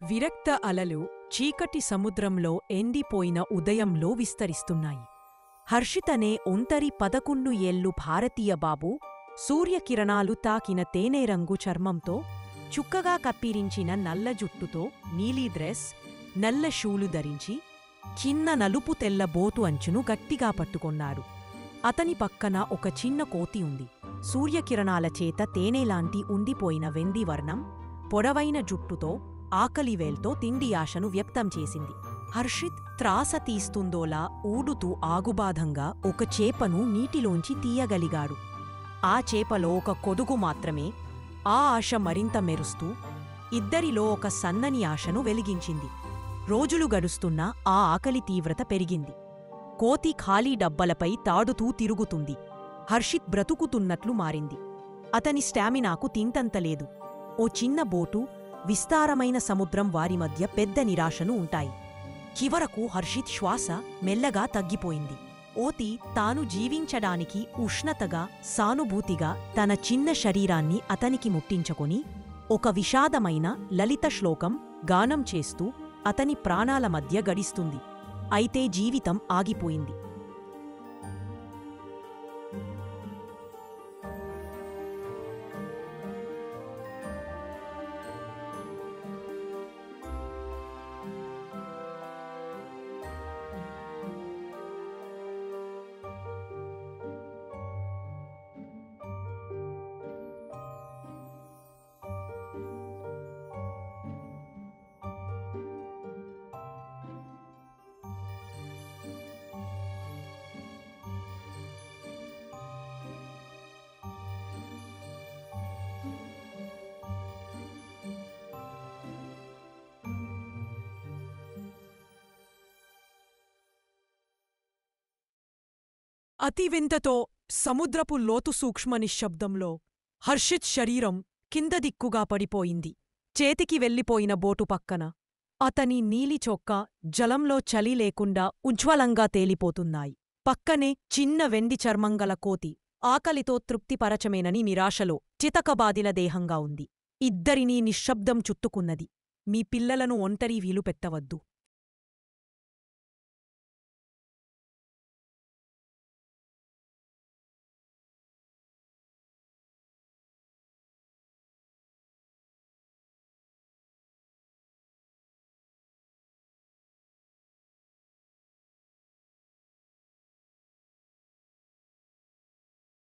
విరక్త అలలు చీకటి సముద్రంలో ఎండిపోయిన ఉదయంలో విస్తరిస్తున్నాయి. హర్షితనే ఒంటరి 11 ఏళ్లు భారతీయ బాబు సూర్యకిరణాలు తాకిన తేనెరంగు చర్మంతో, చుక్కగా కప్పిరించిన నల్ల జుట్టుతో, నీలి డ్రెస్, నల్ల షూలు ధరించి, చిన్న నలుపు తెల్ల బోటు అంచును గట్టిగా పట్టుకొన్నాడు. అతని పక్కన ఒక చిన్న కోతి ఉంది. సూర్యకిరణాల చేత తేనెలాంటి ఉండిపోయిన వెండి వర్ణం, పొడవైన జుట్టుతో, ఆకలివేల్తో తిండి ఆశను వ్యక్తం చేసింది. హర్షిత్ త్రాస తీస్తుందోలా ఊడుతూ ఆగుబాధంగా ఒక చేపను నీటిలోంచి తీయగలిగాడు. ఆ చేపలో ఒక కొదుగు మాత్రమే. ఆ ఆశ మరింత మెరుస్తూ ఇద్దరిలో ఒక సన్నని ఆశను వెలిగించింది. రోజులు గడుస్తున్నా ఆ ఆకలి తీవ్రత పెరిగింది. కోతి ఖాళీ డబ్బలపై తాడుతూ తిరుగుతుంది. హర్షిత్ బ్రతుకుతున్నట్లు మారింది. అతని స్టామినాకు తింతంతలేదు. ఓ చిన్న బోటు, విస్తారమైన సముద్రం వారి మధ్య పెద్ద నిరాశను ఉంటాయి. చివరకు హర్షిత్ శ్వాస మెల్లగా తగ్గిపోయింది. ఓతి తాను జీవించడానికి ఉష్ణతగా, సానుభూతిగా తన చిన్న శరీరాన్ని అతనికి ముట్టించుకొని ఒక విషాదమైన లలిత శ్లోకం గానం చేస్తూ అతని ప్రాణాల మధ్య గడిస్తుంది. అయితే జీవితం ఆగిపోయింది. అతివింతతో సముద్రపు లోతు సూక్ష్మ నిశ్శబ్దంలో హర్షిత్ శరీరం కింద దిక్కుగా పడిపోయింది. చేతికి వెళ్ళిపోయిన బోటు పక్కన అతని నీలి చొక్కా జలంలో చలి లేకుండా ఉజ్వలంగా తేలిపోతున్నాయి. పక్కనే చిన్న వెండి చర్మంగల కోతి ఆకలితో తృప్తిపరచమేనని నిరాశలో చితకబాదిన దేహంగా ఉంది. ఇద్దరినీ నిశ్శబ్దం చుట్టుకున్నది. మీ పిల్లలను ఒంటరి వీలు పెట్టవద్దు.